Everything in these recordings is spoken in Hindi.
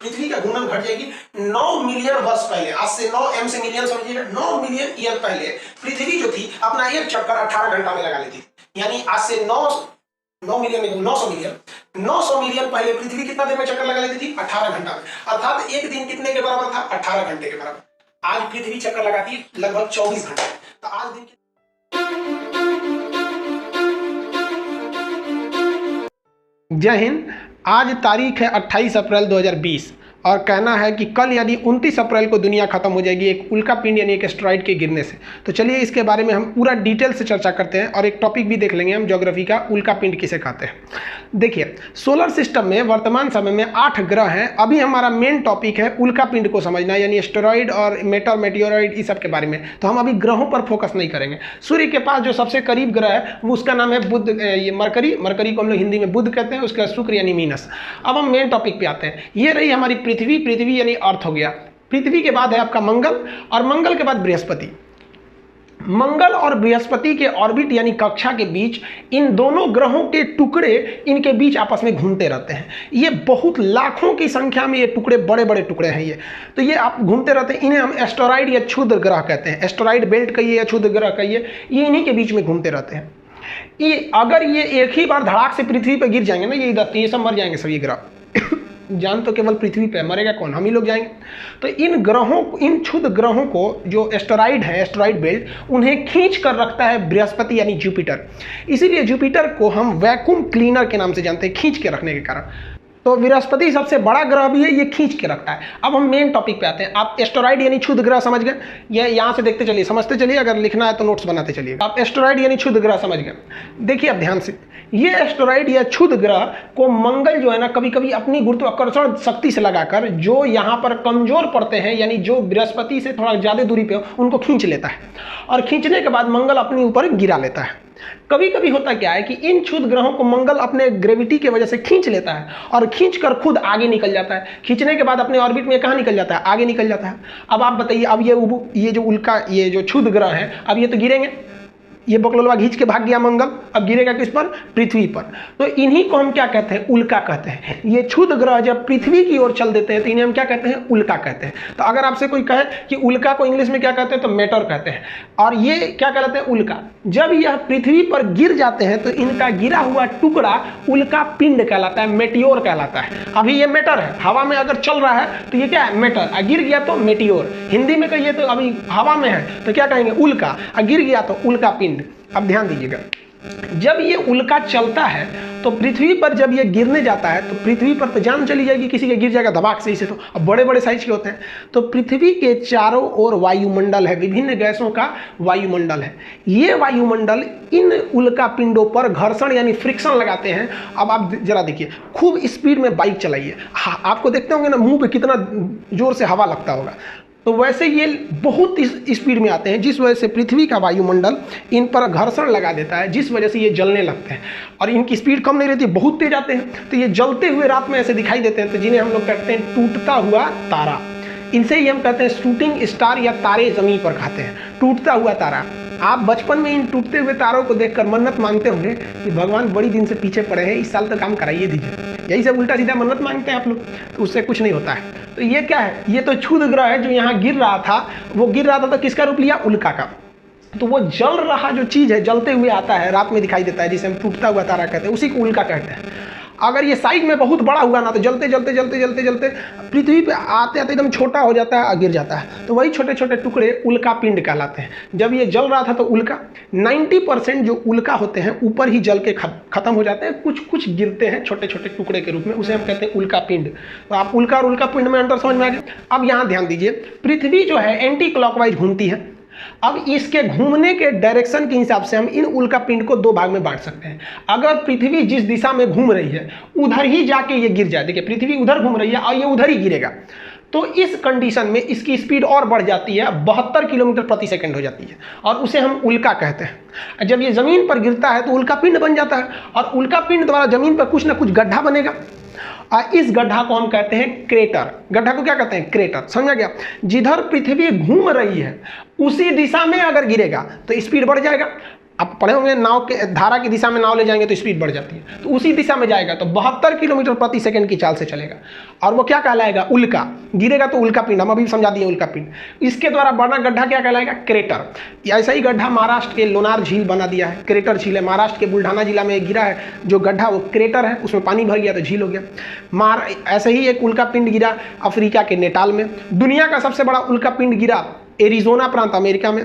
पृथ्वी का घूर्णन घट जाएगी 9 मिलियन वर्ष पहले। आज से 9 m से मिलियन समझिएगा, 9 मिलियन ईयर पहले पृथ्वी जो थी अपना एक चक्कर 18 घंटा में लगा लेती थी। यानी आज से 900 मिलियन पहले पृथ्वी कितना देर में चक्कर लगा लेती थी? 18 घंटा में। अर्थात एक दिन कितने के बराबर था? 18 घंटे के बराबर। आज पृथ्वी चक्कर लगाती है लगभग 24 घंटे। तो आज दिन जय हिंद। आज तारीख है 28 अप्रैल 2020 और कहना है कि कल यानी 29 अप्रैल को दुनिया खत्म हो जाएगी एक उल्का पिंड यानी एक एस्टेरॉइड के गिरने से। तो चलिए इसके बारे में हम पूरा डिटेल से चर्चा करते हैं और एक टॉपिक भी देख लेंगे हम ज्योग्राफी का, उल्का पिंड किसे कहते हैं। देखिए, सोलर सिस्टम में वर्तमान समय में 8 ग्रह हैं। अभी हमारा मेन टॉपिक है उल्का पिंड को समझना, यानी एस्टेरॉइड और मेटेओरॉइड इस सब के बारे में। तो हम अभी ग्रहों पर फोकस नहीं करेंगे। सूर्य के पास जो सबसे करीब ग्रह है वो उसका नाम है बुध, ये मरकरी को हम लोग हिंदी में बुध कहते हैं, उसका शुक्र यानी मीनस। अब हम मेन टॉपिक पे आते हैं। ये रही हमारी पृथ्वी यानी अर्थ हो गया। पृथ्वी के बाद है आपका मंगल और मंगल के बाद बृहस्पति। मंगल और बृहस्पति के ऑर्बिट यानी कक्षा के बीच इन दोनों ग्रहों के टुकड़े इनके बीच आपस में घूमते रहते हैं। ये बहुत लाखों की संख्या में ये टुकड़े, बड़े बड़े टुकड़े हैं ये। तो ये आप घूमते रहते हैं। इन्हें हम एस्टेरॉइड या क्षुद्र ग्रह कहते हैं। एस्टेरॉइड बेल्ट कहिए या क्षुद्र ग्रह कहिए, ये इन्हीं के बीच में घूमते रहते हैं। ये अगर ये एक ही बार धड़ाक से पृथ्वी पर गिर जाएंगे ना, ये सब मर जाएंगे सभी ग्रह। जान तो केवल पृथ्वी पे, मरेगा कौन? हम ही लोग जाएंगे। तो इन ग्रहों, इन क्षुद्र ग्रहों को जो एस्टेरॉइड है, एस्टेरॉइड बेल्ट, उन्हें खींच कर रखता है बृहस्पति यानी जुपिटर। इसीलिए जुपिटर को हम वैक्यूम क्लीनर के नाम से जानते हैं, खींच के रखने के कारण। तो बृहस्पति सबसे बड़ा ग्रह भी है, ये खींच के रखता है। अब हम मेन टॉपिक पे आते हैं। आप एस्टेरॉइड यानी क्षुद्र ग्रह समझ गए? ये यहाँ से देखते चलिए, समझते चलिए, अगर लिखना है तो नोट्स बनाते चलिए। आप एस्टेरॉइड यानी क्षुद्र ग्रह समझ गए। देखिए अब ध्यान से, ये एस्टेरॉइड या क्षुद्र ग्रह को मंगल जो है ना, कभी कभी अपनी गुरुत्वाकर्षण शक्ति से लगाकर जो यहाँ पर कमजोर पड़ते हैं, यानी जो बृहस्पति से थोड़ा ज्यादा दूरी पे हो, उनको खींच लेता है और खींचने के बाद मंगल अपने ऊपर गिरा लेता है। कभी कभी होता क्या है कि इन क्षुद्र ग्रहों को मंगल अपने ग्रेविटी की वजह से खींच लेता है और खींचकर खुद आगे निकल जाता है। खींचने के बाद अपने ऑर्बिट में कहाँ निकल जाता है? आगे निकल जाता है। अब आप बताइए, अब ये जो उल्का, ये जो क्षुद्र ग्रह है, अब ये तो गिरेंगे। ये बकलोलवा खींच के भाग गया मंगल, अब गिरेगा किस पर? पृथ्वी पर। तो इन्हीं को हम क्या कहते हैं? उल्का कहते हैं। ये क्षुद्र ग्रह जब पृथ्वी की ओर चल देते हैं तो इन्हें हम क्या कहते हैं? उल्का कहते हैं। तो अगर आपसे कोई कहे कि उल्का को इंग्लिश में क्या कहते हैं, तो मेटेओर कहते हैं। और ये क्या कहलाते हैं? उल्का। जब यह पृथ्वी पर गिर जाते हैं तो इनका गिरा हुआ टुकड़ा उल्का पिंड कहलाता है, मेटियोर कहलाता है। अभी ये मेटर है, हवा में अगर चल रहा है तो ये क्या है? मेटर। गिर गया तो मेटियोर। हिंदी में कहिए तो अभी हवा में है तो क्या कहेंगे? उल्का। गिर गया तो उल्का पिंड। अब ध्यान दीजिएगा, जब ये उल्का चलता है तो पृथ्वी पर जब ये गिरने जाता है तो पृथ्वी पर तो जान चली जाएगी, किसी के गिर जाएगा धमाक से। इसे तो अब बड़े बड़े साइज के होते हैं। तो पृथ्वी के चारों ओर वायुमंडल है, विभिन्न गैसों का वायुमंडल है। ये वायुमंडल इन उल्का पिंडों पर घर्षण यानी फ्रिक्शन लगाते हैं। अब आप जरा देखिए, खूब स्पीड में बाइक चलाइए, आपको देखते होंगे ना मुंह पे कितना जोर से हवा लगता होगा। तो वैसे ये बहुत स्पीड में आते हैं, जिस वजह से पृथ्वी का वायुमंडल इन पर घर्षण लगा देता है, जिस वजह से ये जलने लगते हैं। और इनकी स्पीड कम नहीं रहती, बहुत तेज आते हैं। तो ये जलते हुए रात में ऐसे दिखाई देते हैं, तो जिन्हें हम लोग कहते हैं टूटता हुआ तारा। इनसे ही हम कहते हैं शूटिंग स्टार या तारे जमीन पर खाते हैं, टूटता हुआ तारा। आप बचपन में इन टूटते हुए तारों को देखकर मन्नत मांगते होंगे कि भगवान बड़ी दिन से पीछे पड़े हैं, इस साल तक काम कराइए दीजिए। यही सब उल्टा सीधा मन्नत मांगते हैं आप लोग, तो उससे कुछ नहीं होता है। तो ये क्या है? ये तो क्षुद्र ग्रह है जो यहाँ गिर रहा था। वो गिर रहा था तो किसका रूप लिया? उल्का का। तो वो जल रहा जो चीज़ है, जलते हुए आता है, रात में दिखाई देता है, जिसे हम टूटता हुआ तारा कहते हैं, उसी को उल्का कहते हैं। अगर ये साइज में बहुत बड़ा हुआ ना तो जलते जलते जलते जलते जलते पृथ्वी पे आते आते एकदम छोटा हो जाता है और गिर जाता है। तो वही छोटे छोटे टुकड़े उल्का पिंड कहलाते हैं। जब ये जल रहा था तो उल्का 90% जो उल्का होते हैं ऊपर ही जल के खत्म हो जाते हैं, कुछ कुछ गिरते हैं छोटे छोटे टुकड़े के रूप में, उसे हम कहते हैं उल्का पिंड। तो आप उल्का और उल्का पिंड में अंतर समझ में आ गया। अब यहाँ ध्यान दीजिए, पृथ्वी जो है एंटी क्लॉकवाइज घूमती है। अब इसके घूमने के डायरेक्शन के हिसाब से हम इन उल्का पिंड को 2 भाग में बांट सकते हैं। अगर पृथ्वी जिस दिशा में घूम रही है उधर ही जाके ये गिर जाए, देखिए पृथ्वी उधर घूम रही है और ये उधर ही गिरेगा, तो इस कंडीशन में इसकी स्पीड और बढ़ जाती है, 72 किलोमीटर प्रति सेकंड हो जाती है और उसे हम उल्का कहते हैं। जब ये जमीन पर गिरता है तो उल्का पिंड बन जाता है और उल्का पिंड द्वारा जमीन पर कुछ ना कुछ गड्ढा बनेगा। इस गड्ढा को हम कहते हैं क्रेटर। गड्ढा को क्या कहते हैं? क्रेटर। समझा गया? जिधर पृथ्वी घूम रही है उसी दिशा में अगर गिरेगा तो स्पीड बढ़ जाएगा। आप पढ़े होंगे नाव के धारा की दिशा में नाव ले जाएंगे तो स्पीड बढ़ जाती है, तो उसी दिशा में जाएगा तो 72 किलोमीटर प्रति सेकंड की चाल से चलेगा। और वो क्या कहलाएगा? उल्का। गिरेगा तो उल्का पिंड, हम अभी समझा दिए उल्का पिंड। इसके द्वारा बना गड्ढा क्या कहलाएगा? क्रेटर। ऐसा ही गड्ढा महाराष्ट्र के लोनार झील बना दिया है, क्रेटर झील है। महाराष्ट्र के बुल्ढाना जिला में गिरा है जो गड्ढा, वो क्रेटर है, उसमें पानी भर गया तो झील हो गया। ऐसे ही एक उल्का पिंड गिरा अफ्रीका के नेटाल में। दुनिया का सबसे बड़ा उल्का पिंड गिरा एरिजोना प्रांत अमेरिका में।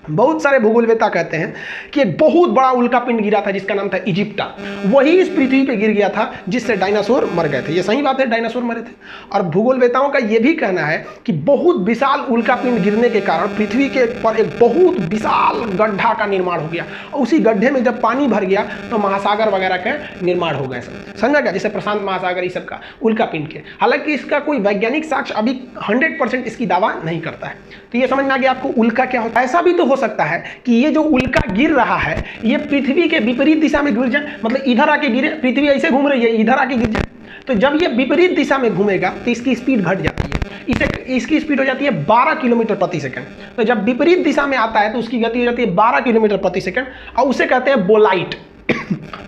बहुत सारे भूगोलवेत्ता कहते हैं कि एक बहुत बड़ा उल्का पिंड गिरा था जिसका नाम था इजिप्टा। वही इस पृथ्वी पे गिर गया था जिससे डायनासोर मर गए थे। ये सही बात है, डायनासोर मरे थे। और भूगोलवेत्ताओं का ये भी कहना है कि बहुत विशाल उल्का पिंड गिरने के कारण पृथ्वी के पर एक बहुत विशाल गड्ढा का निर्माण हो गया, और उसी गड्ढे में जब पानी भर गया तो महासागर वगैरह का निर्माण हो गया। समझा गया? जैसे प्रशांत महासागर, इस सब का उल्का पिंड के। हालांकि इसका कोई वैज्ञानिक साक्ष्य अभी 100% इसकी दावा नहीं करता है। तो ये समझ में आ गया आपको उल्का क्या होता है। ऐसा भी तो हो सकता है कि ये जो उल्का गिर रहा है ये पृथ्वी के विपरीत दिशा में गिर जाए, मतलब इधर आके गिरे, पृथ्वी ऐसे घूम रही है, इधर आके गिर जाए, तो जब ये विपरीत दिशा में घूमेगा तो इसकी स्पीड घट जाती है। इसकी स्पीड हो जाती है 12 किलोमीटर प्रति सेकंड। तो जब विपरीत दिशा में आता है तो उसकी गति हो जाती है 12 किलोमीटर प्रति सेकंड, और उसे कहते हैं बोलाइट।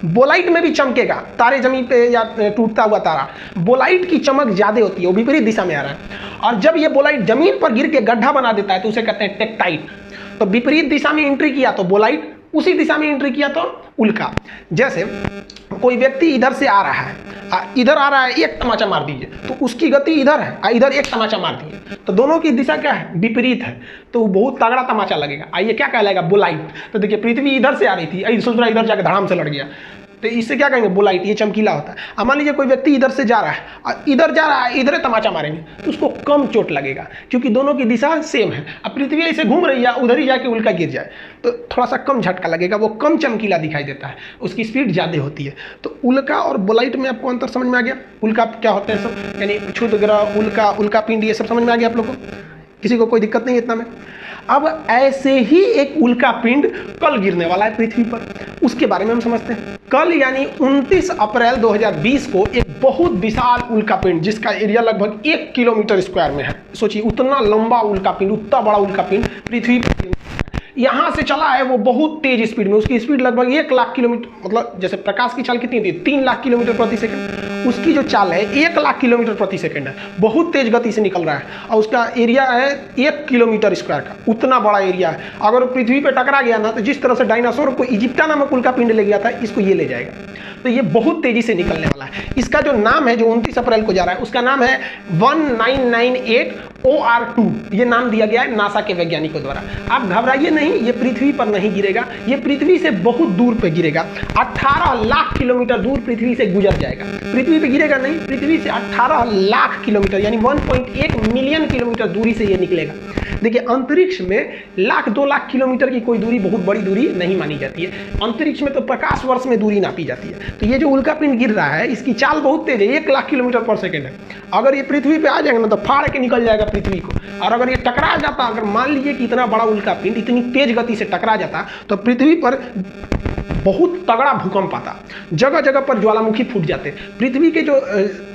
बोलाइट में भी चमकेगा, तारे जमीन पे या टूटता हुआ तारा, बोलाइट की चमक ज्यादा होती है, वो विपरीत दिशा में आ रहा है। और जब ये बोलाइट जमीन पर गिर के गड्ढा बना देता है तो उसे कहते हैं टेक्टाइट। तो विपरीत दिशा में एंट्री किया तो बोलाइट, उसी दिशा में एंट्री किया तो उल्का। जैसे कोई व्यक्ति इधर से आ रहा है, इधर आ रहा है, एक तमाचा मार दीजिए तो उसकी गति इधर है, इधर एक तमाचा मार दीजिए तो दोनों की दिशा क्या है? विपरीत है, तो वो बहुत तगड़ा तमाचा लगेगा। आइए क्या कहलाएगा? बोलाइट। तो देखिए पृथ्वी इधर से आ रही थी, सोच रहा इधर जाकर धड़ाम से लड़ गया, तो इससे क्या कहेंगे? बोलाइट। ये चमकीला होता है। अब मान लीजिए कोई व्यक्ति इधर से जा रहा है और इधर जा रहा है, इधर तमाचा मारेंगे तो उसको कम चोट लगेगा क्योंकि दोनों की दिशा सेम है। अब पृथ्वी ऐसे घूम रही है, उधर ही जाके उल्का गिर जाए तो थोड़ा सा कम झटका लगेगा, वो कम चमकीला दिखाई देता है, उसकी स्पीड ज़्यादा होती है। तो उल्का और बोलाइट में आपको अंतर समझ में आ गया? उल्का क्या होते हैं सब, यानी क्षुद्र ग्रह, उल्का, उल्का पिंड, ये सब समझ में आ गया आप लोगों को? किसी को कोई दिक्कत नहीं है इतना में? अब ऐसे ही एक उल्का पिंड कल गिरने वाला है पृथ्वी पर, उसके बारे में हम समझते हैं। कल यानी 29 अप्रैल 2020 को एक बहुत विशाल उल्का पिंड जिसका एरिया लगभग 1 किलोमीटर स्क्वायर में है, सोचिए उतना लंबा उल्का पिंड, उतना बड़ा उल्का पिंड पृथ्वी पर यहाँ से चला है वो बहुत तेज स्पीड में। उसकी स्पीड लगभग 1 लाख किलोमीटर, मतलब जैसे प्रकाश की चाल कितनी थी? 3 लाख किलोमीटर प्रति सेकंड। उसकी जो चाल है 1 लाख किलोमीटर प्रति सेकंड है, बहुत तेज गति से निकल रहा है, और उसका एरिया है 1 किलोमीटर स्क्वायर का, उतना बड़ा एरिया है। अगर पृथ्वी पर टकरा गया ना तो जिस तरह से डायनासोर को इजिप्टा नामक उल्का पिंड ले गया था, इसको ये ले जाएगा। तो ये बहुत तेजी से निकलने वाला है। इसका जो नाम है, जो 29 अप्रैल को जा रहा है, उसका नाम है 1998 OR2। ये नाम दिया गया है नासा के वैज्ञानिकों द्वारा। आप घबराइए नहीं, ये पृथ्वी पर नहीं गिरेगा, ये पृथ्वी से बहुत दूर पे गिरेगा। 18 लाख किलोमीटर दूर पृथ्वी से गुजर जाएगा। पृथ्वी पे गिरेगा नहीं, पृथ्वी से 18 लाख किलोमीटर यानी 1.1 मिलियन किलोमीटर दूरी से ये निकलेगा। देखिए अंतरिक्ष में 1-2 लाख किलोमीटर की कोई दूरी बहुत बड़ी दूरी नहीं मानी जाती है। अंतरिक्ष में तो प्रकाश वर्ष में दूरी नापी जाती है। तो ये जो उल्का पिंड गिर रहा है इसकी चाल बहुत तेज है, 1 लाख किलोमीटर पर सेकेंड है। अगर ये पृथ्वी पे आ जाएगा ना तो फाड़ के निकल जाएगा पृथ्वी को। और अगर ये टकरा जाता, अगर मान लीजिए कि इतना बड़ा उल्का पिंड इतनी तेज गति से टकरा जाता तो पृथ्वी पर बहुत तगड़ा भूकंप आता, जगह जगह पर ज्वालामुखी फूट जाते। पृथ्वी के जो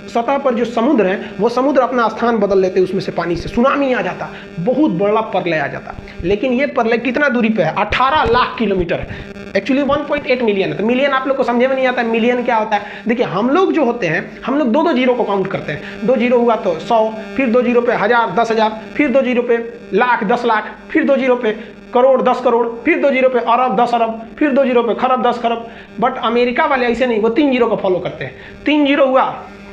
सतह पर जो समुद्र है वो समुद्र अपना स्थान बदल लेते, उसमें से पानी से सुनामी आ जाता, बहुत बड़ा प्रलय आ जाता। लेकिन ये प्रलय कितना दूरी पे है? 18 लाख किलोमीटर है। एक्चुअली 1.8 मिलियन है। तो मिलियन आप लोग को समझे में नहीं आता है, मिलियन क्या होता है? देखिए हम लोग जो होते हैं, हम लोग 2-2 जीरो को काउंट करते हैं। 2 जीरो हुआ तो 100, फिर 2 जीरो पे 1000, 10,000, फिर 2 जीरो पे लाख, 10 लाख, फिर 2 जीरो पे करोड़, 10 करोड़, फिर 2 जीरो पे अरब, 10 अरब, फिर 2 जीरो पे खरब, 10 खरब। बट अमेरिका वाले ऐसे नहीं, वो 3 जीरो को फॉलो करते हैं। 3 जीरो हुआ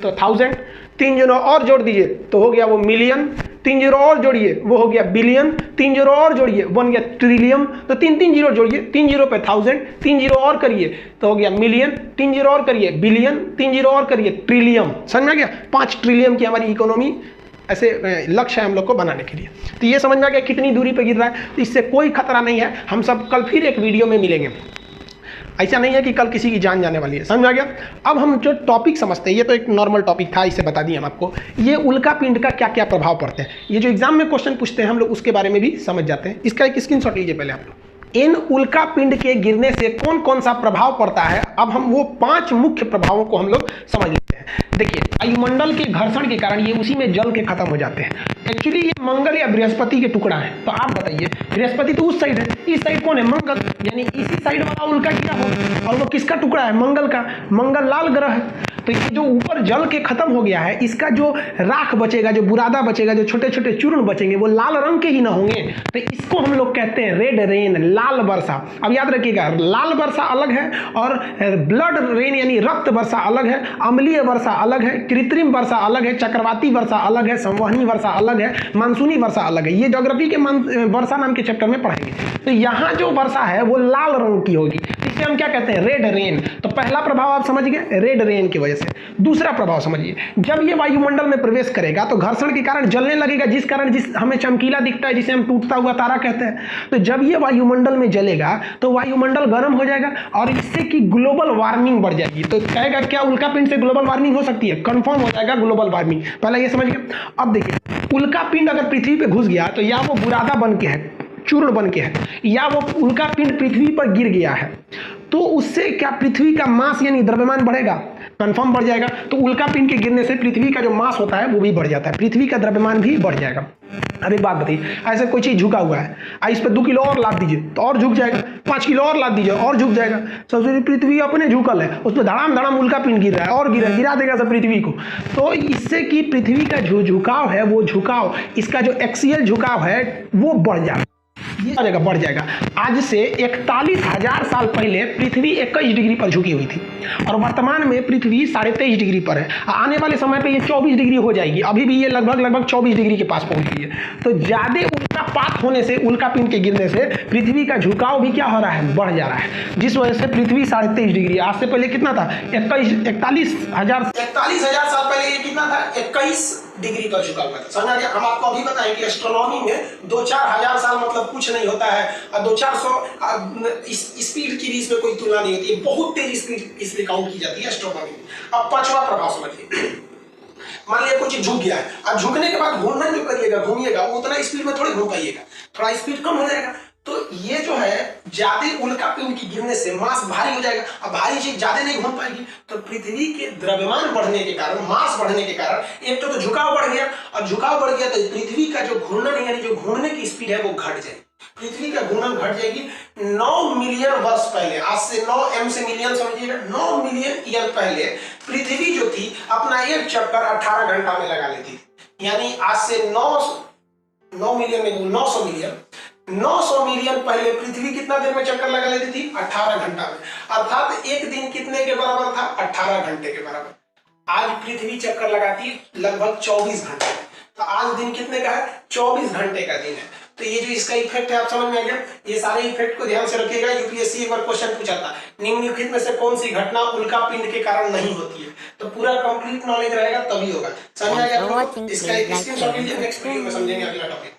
तो 1000, 3 जीरो और जोड़ दीजिए तो हो गया वो मिलियन, 3 जीरो और जोड़िए वो हो गया बिलियन, 3 जीरो और जोड़िए बन गया ट्रिलियन। तो 3 जीरो जोड़िए, 3 जीरो पे 1000, 3 जीरो और करिए तो हो गया मिलियन, 3 जीरो और करिए बिलियन, 3 जीरो और करिए ट्रिलियन। समझ में आ गया? 5 ट्रिलियन की हमारी इकोनॉमी ऐसे लक्ष्य है हम लोग को बनाने के लिए। तो ये समझ में आ गया कितनी दूरी पे गिर रहा है। तो इससे कोई खतरा नहीं है। हम सब कल फिर एक वीडियो में मिलेंगे। ऐसा नहीं है कि कल किसी की जान जाने वाली है। समझ में आ गया? अब हम जो टॉपिक समझते हैं, ये तो एक नॉर्मल टॉपिक था, इसे बता दिए हम आपको। ये उल्का पिंड का क्या क्या प्रभाव पड़ते हैं, ये जो एग्जाम में क्वेश्चन पूछते हैं हम लोग उसके बारे में भी समझ जाते हैं। इसका एक स्क्रीनशॉट लीजिए पहले आप लोग। इन उल्का पिंड के गिरने से कौन कौन सा प्रभाव पड़ता है, अब हम वो 5 मुख्य प्रभावों को हम लोग समझ लेते हैं। देखिए वायुमंडल के घर्षण के कारण ये उसी में जल के खत्म हो जाते हैं। एक्चुअली ये मंगल या बृहस्पति के टुकड़ा है। तो आप बताइए, बृहस्पति तो उस साइड है, इस साइड कौन है? मंगल, यानी इसी साइड वाला उल्का गिरा हो, और वो किसका टुकड़ा है? मंगल का। मंगल लाल ग्रह है। तो ये जो ऊपर जल के खत्म हो गया है, इसका जो राख बचेगा, जो बुरादा बचेगा, जो छोटे छोटे चूर्ण बचेंगे, वो लाल रंग के ही ना होंगे। तो इसको हम लोग कहते हैं रेड रेन, लाल वर्षा। अब याद रखिएगा, लाल वर्षा अलग है और ब्लड रेन यानी रक्त वर्षा अलग है, अम्लीय वर्षा अलग है, कृत्रिम वर्षा अलग है, चक्रवाती वर्षा अलग है, संवहनी वर्षा अलग है, मानसूनी वर्षा अलग है। ये ज्योग्राफी के वर्षा नाम के चैप्टर में पढ़ेंगे। तो यहाँ जो वर्षा है वो लाल रंग की होगी, इसे हम क्या कहते हैं? Red rain. तो पहला प्रभाव आप समझ गए, रेड रेन की वजह से। दूसरा प्रभाव समझिए, जब ये वायुमंडल में प्रवेश करेगा तो घर्षण के कारण जलने लगेगा, जिस कारण हमें चमकीला दिखता है, जिसे हम टूटता हुआ तारा कहते हैं। तो जब ये वायुमंडल में जलेगा तो वायुमंडल गर्म हो जाएगा और इससे कि ग्लोबल वार्मिंग बढ़ जाएगी। तो कहेगा क्या उल्कापिंड से ग्लोबल वार्मिंग हो सकती है? कंफर्म हो जाएगा ग्लोबल वार्मिंग। पहले ये समझ गए। अब देखिए, उल्कापिंड अगर पृथ्वी पे घुस गया तो या वो बुरादा बन के है, चूर्ण बन के है, या वो उल्कापिंड पृथ्वी पर गिर गया है, तो उससे क्या पृथ्वी का मास यानी द्रव्यमान बढ़ेगा? कंफर्म बढ़ जाएगा। तो उल्कापिंड के गिरने से पृथ्वी का जो मास होता है वो भी बढ़ जाता है, पृथ्वी का द्रव्यमान भी बढ़ जाएगा। अब एक बात बताइए, ऐसे कोई चीज झुका हुआ है, इस पर 2 किलो और लाद दीजिए तो और झुक जाएगा, 5 किलो और लाद दीजिए और झुक जाएगा। सबसे पृथ्वी अपने झुकल है, उस पर धड़ाम धड़ाम उल्कापिंड गिर रहा है और गिरा देगा सब पृथ्वी को। तो इससे कि पृथ्वी का जो झुकाव है, वो झुकाव, इसका जो एक्सियल झुकाव है वो बढ़ जाएगा, ये बढ़ जाएगा। आज से 41,000 साल पहले पृथ्वी 21 डिग्री पर झुकी हुई थी और वर्तमान में पृथ्वी 23.5 डिग्री पर है। आने वाले समय पे ये 24 डिग्री हो जाएगी। अभी भी ये लगभग 24 डिग्री के पास पहुंच गई है। तो ज्यादा उल्कापात होने से, उल्कापिंड के गिरने से पृथ्वी का झुकाव भी क्या हो रहा है? बढ़ जा रहा है, जिस वजह से पृथ्वी 23.5 डिग्री। आज से पहले कितना था? 41,000 साल पहले ये कितना था? 21 डिग्री पर झुका हुआ था। समझ आ गया? हम आपको अभी बताएं कि एस्ट्रोनॉमी में 2-4 हजार साल मतलब कुछ नहीं होता है, और 200-400 स्पीड की भी इसमें कोई तुलना नहीं होती है। बहुत तेज स्पीड इसलिए काउंट की जाती है एस्ट्रोनॉमी में। अब पांचवा प्रभाव समझिए, मान लिया कुछ झुक गया है, अब झुकने के बाद घूमना जो करिएगा, घूमिएगा, वो उतना स्पीड में थोड़ी घूम पाइएगा, थोड़ा स्पीड कम हो जाएगा। तो ये जो है, ज्यादा उल्कापिंड के गिरने से मास भारी हो जाएगा। अब भारी चीज ज्यादा नहीं घूम पाएगी, तो पृथ्वी के द्रव्यमान बढ़ने के कारण, मास बढ़ने के कारण एक तो झुकाव बढ़ गया, और झुकाव बढ़ गया तो पृथ्वी का जो घूर्णन यानी जो घूमने की स्पीड है वो घट जाएगी। पृथ्वी का घूर्णन घट जाएगी। 9 मिलियन वर्ष पहले, आज से 9 m से मिलियन समझिएगा, 9 मिलियन ईयर पहले पृथ्वी जो थी अपना एक चक्कर 18 घंटा में लगा लेती थी। यानी आज से 9 मिलियन में 900 मिलियन पहले पृथ्वी कितना देर में चक्कर लगा लेती थी? 18 घंटा में। अर्थात एक दिन कितने के बराबर था? 18 घंटे के बराबर। आज पृथ्वी चक्कर लगाती है लगभग 24 घंटे। तो आज दिन कितने का है? 24 घंटे का दिन है। तो ये जो इसका इफेक्ट है, आप समझ में आ गया? ये सारे इफेक्ट को ध्यान से रखिएगा। यूपीएससी एक बार क्वेश्चन पूछा था, निम्नलिखित में से कौन सी घटना उल्कापिंड के कारण नहीं होती है? तो पूरा कंप्लीट नॉलेज रहेगा तभी होगा। समझ आ गया? इसका स्क्रीनशॉट लीजिए, नेक्स्ट वीडियो में समझेंगे अगला टॉपिक।